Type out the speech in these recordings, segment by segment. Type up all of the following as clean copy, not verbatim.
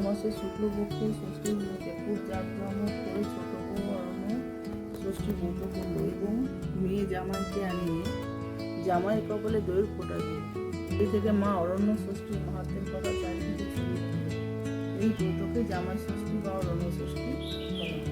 মাসের শুক্লপক্ষে ষষ্ঠীর দিনকে খুব জাঁকজমক করে ছোট বউ অরণ্য ষষ্ঠী ব্রত করল এবং মেয়ে জামাইকে আনিয়ে জামাইয়ের কপালে দইয়ের ফোঁটা দিল। এই থেকে মা অরণ্য ষষ্ঠীর মাহাত্ম্যের কথা চারিদিকে ছড়িয়ে দিল। এই ব্রতকে জামাই ষষ্ঠী বা অরণ্য ষষ্ঠী বলা হয়।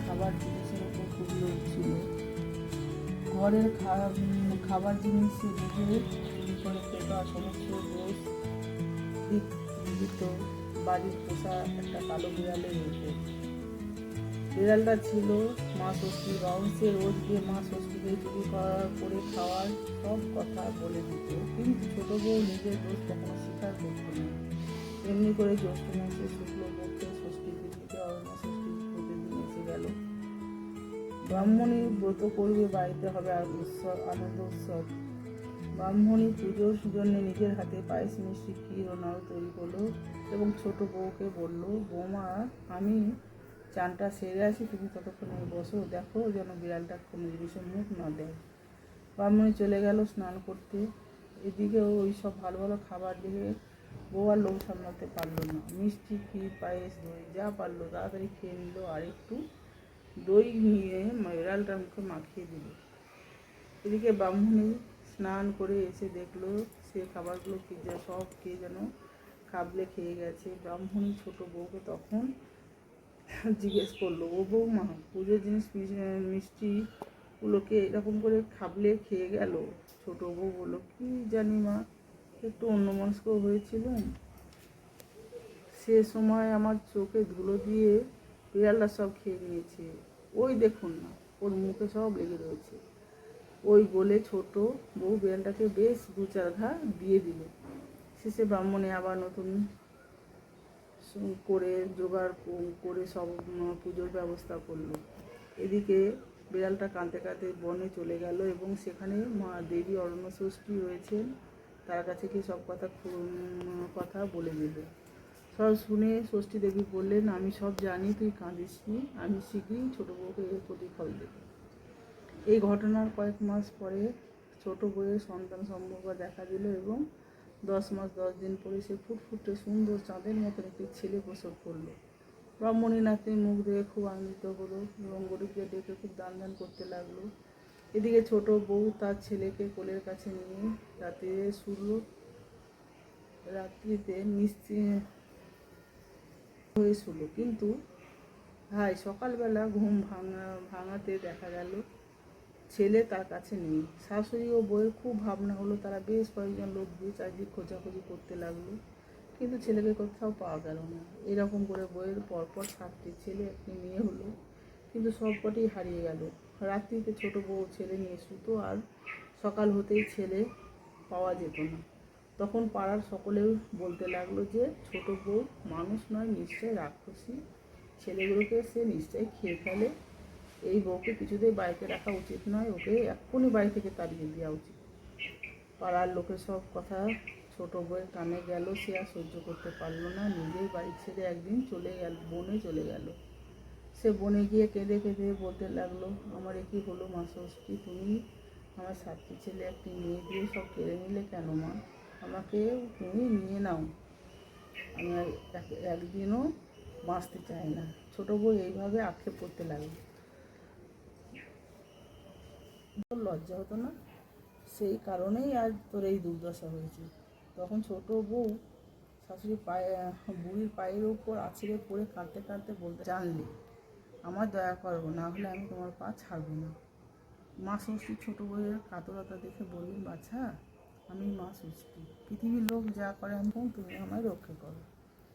খাবার জিনিসের উপর খুব লোভ ছিল। ঘরের খাবার জিনিস নিজের চুরি করে খেত আর সমস্ত দোষ দিত বাড়ির পোষা একটা কালো বিড়ালের উপর। বিড়ালটা ছিল মা ষষ্ঠীর বাউন্সে, রোজ গিয়ে মা ষষ্ঠীকে চুরি করে খাওয়ার সব কথা বলে দিত, কিন্তু ছোট বউ নিজের দোষ কখনো স্বীকার করত না। এমনি করে জ্যৈষ্ঠ মাসের শুক্লপক্ষে ষষ্ঠীর তিথিতে অরণ্য ষষ্ঠী প্রতিদিন এসে গেল। ব্রাহ্মণী ব্রত করবে, বাড়িতে হবে আর আনন্দ উৎসব। ব্রাহ্মণী পুজোর জন্য নিজের হাতে পায়েস, মিষ্টি, ক্ষীর ও নাড়ু তৈরি করলো এবং ছোট বউকে বলল, বৌমা আমি চানটা সেরে আসি, তুমি ততক্ষণে বসো, দেখো যেন বিড়ালটা কোনো জিনিসের মুখ না দেয়। ব্রাহ্মণী চলে গেল স্নান করতে। এদিকেও ওই সব ভালো ভালো খাবার দেখে বউ আর লোভ সামলাতে পারলো না। মিষ্টি, ক্ষীর, পায়েস, দই যা পারলো তাড়াতাড়ি খেয়ে নিল আর একটু দই নিয়ে বিড়ালটার মুখে মাখিয়ে দিল। এদিকে ব্রাহ্মণী স্নান করে এসে দেখলো সে খাবারগুলো সব খেয়ে যেন খাবলে খেয়ে গেছে। ব্রাহ্মণী ছোট বউকে তখন জিজ্ঞেস করলো, ও বৌমা, পুজোর জিনিস মিষ্টিগুলোকে এরকম করে খাবলে খেয়ে গেল? ছোট বউ বললো, কি জানি মা, একটু অন্যমনস্ক হয়েছিলাম, সে সময় আমার চোখে ধুলো দিয়ে বিড়ালটা সব খেয়ে নিয়েছে, ওই দেখুন না ওর মুখে সব লেগে রয়েছে। ওই বলে ছোট বউ বিড়ালটাকে বেশ 2-4 ঘা দিয়ে দিল। শেষে ব্রাহ্মণে আবার নতুন করে জোগাড় করে সব পুজোর ব্যবস্থা করলো। এদিকে বিড়ালটা কাঁদতে কাঁদতে বনে চলে গেল এবং সেখানে মা দেবী অরণ্য ষষ্ঠী রয়েছেন, তার কাছে গিয়ে সব কথা বলে দিল। সব শুনে ষষ্ঠী দেবী বললেন, আমি সব জানি, তুই কাঁদিস নি, আমি শীঘ্রই ছোটো বউকে এর প্রতিফল দেব। এই ঘটনার কয়েক মাস পরে ছোট বউয়ের সন্তান সম্ভব দেখা দিল এবং 10 মাস 10 দিন পরে সে ফুটফুটে সুন্দর চাঁদের মতন একটি ছেলে প্রসব করলো। ব্রাহ্মণী নাতনি মুখ দেখে খুব আনন্দিত হলো এবং গরিবকে ডেকে খুব দান দান করতে লাগলো। এদিকে ছোট বউ তার ছেলেকে কোলের কাছে নিয়ে রাত্রিতে নিশ্চিন্ত হয়ে শুলো। কিন্তু সকালবেলা ঘুম ভাঙাতে দেখা গেল ছেলে তার কাছে নেই। শাশুড়ি ও বউয়ের খুব ভাবনা হলো। তারা বেশ কয়েকজন লোক দিয়ে চারদিক খোঁজাখুঁজি করতে লাগলো, কিন্তু ছেলেকে কোথাও পাওয়া গেল না। এরকম করে বউয়ের পরপর 7টি ছেলে একটি মেয়ে হলো, কিন্তু সবকটি হারিয়ে গেল। রাত্রিতে ছোট বউ ছেলে নিয়ে শুতো, আর সকাল হতেই ছেলে পাওয়া যেত না। তখন পাড়ার সকলেও বলতে লাগলো যে ছোট বউ মানুষ নয়, নিশ্চয় রাক্ষসী, ছেলেগুলোকে সে নিশ্চয়ই খেয়ে ফেলে। এই বউকে কিছুতেই বাড়িতে রাখা উচিত নয়, ওকে এক্ষুনি বাড়ি থেকে তাড়িয়ে দেওয়া উচিত। পাড়ার লোকের সব কথা ছোট বউয়ের কানে গেল। সে আর সহ্য করতে পারলো না, নিজেই বাড়ি ছেড়ে একদিন বনে চলে গেল। সে বনে গিয়ে কেঁদে কেঁদে বলতে লাগলো, আমার এ কি হলো মা ষষ্ঠী, তুমি আমার 7টি ছেলে একটি মেয়ে দিয়ে সব কেড়ে নিলে কেন মা? আমাকে তুমি নিয়ে নাও, আমি একদিনও বাঁচতে চাই না। ছোট বউ এইভাবে আক্ষেপ করতে লাগলো। লজ্জা হতো না, সেই কারণেই আজ তোর এই দুর্দশা হয়েছে। তখন ছোট বউ বুড়ির পায়ের উপর আছড়ে পড়ে কাঁদতে কাঁদতে বলতে, জানলে আমার দয়া করবো, না হলে আমি তোমার পা ছাড়বো না। মা ষষ্ঠী ছোট বউয়ের কাতরতা দেখে বললেন, বাছা, আমি মা ষষ্ঠী, পৃথিবীর লোক যা করে আমি তুমি আমায় রক্ষা করো।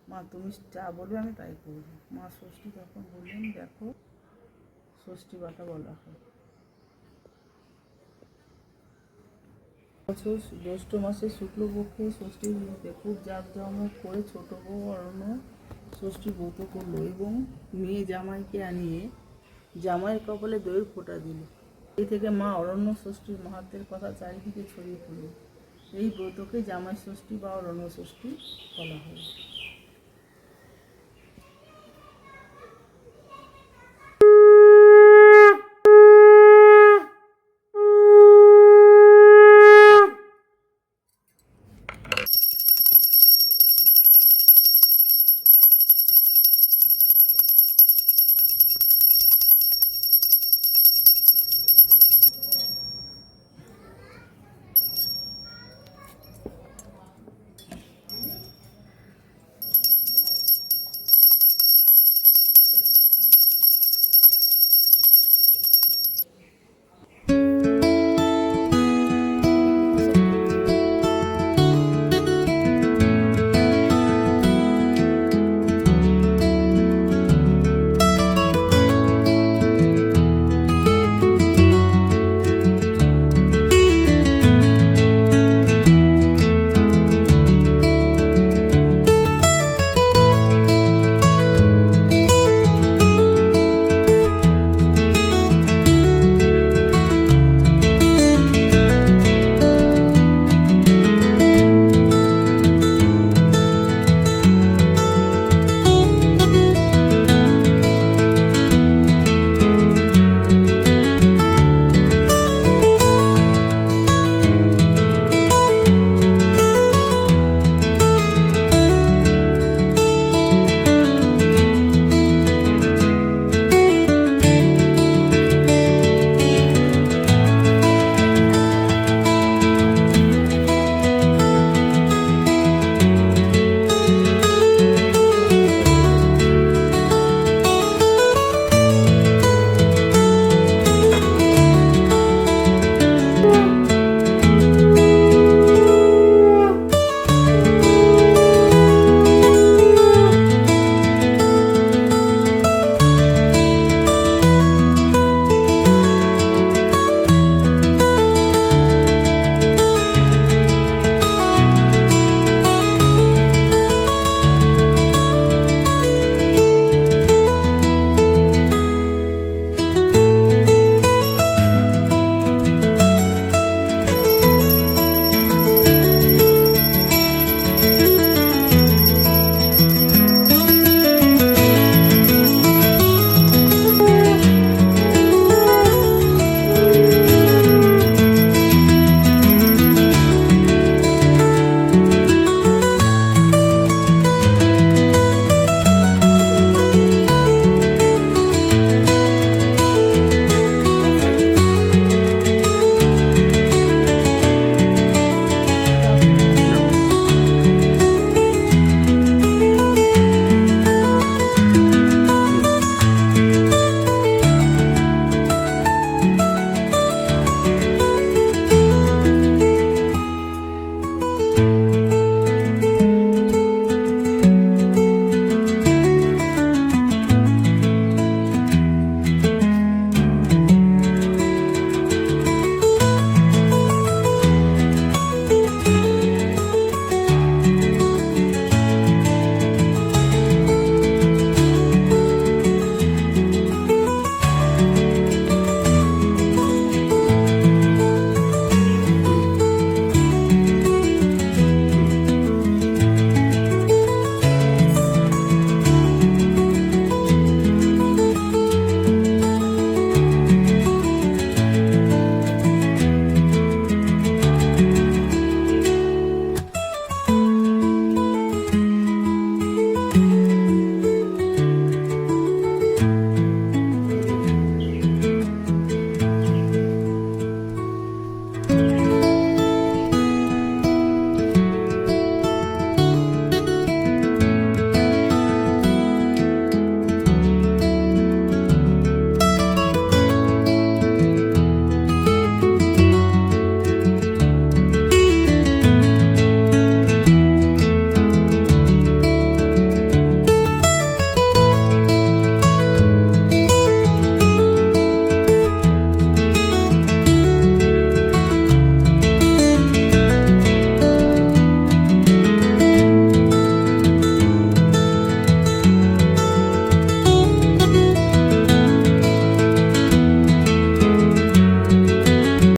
মা তুমি যা বলবে আমি তাই করবো। মা ষষ্ঠী তখন বললেন, দেখো, ষষ্ঠী ব্রত বলা হয় বছর জ্যৈষ্ঠ মাসে শুক্লপক্ষে ষষ্ঠী তিথিতে খুব জাঁকজমক করে ছোট বউ অরণ্য ষষ্ঠী ব্রত করলো এবং মেয়ে জামাইকে আনিয়ে জামাইয়ের কপালে দইয়ের ফোঁটা দিল। এই থেকে মা অরণ্য ষষ্ঠীর মাহাত্ম্যের কথা চারিদিকে ছড়িয়ে পড়ল। এই ব্রতকে জামাই ষষ্ঠী বা অরণ্য ষষ্ঠী বলা হয়।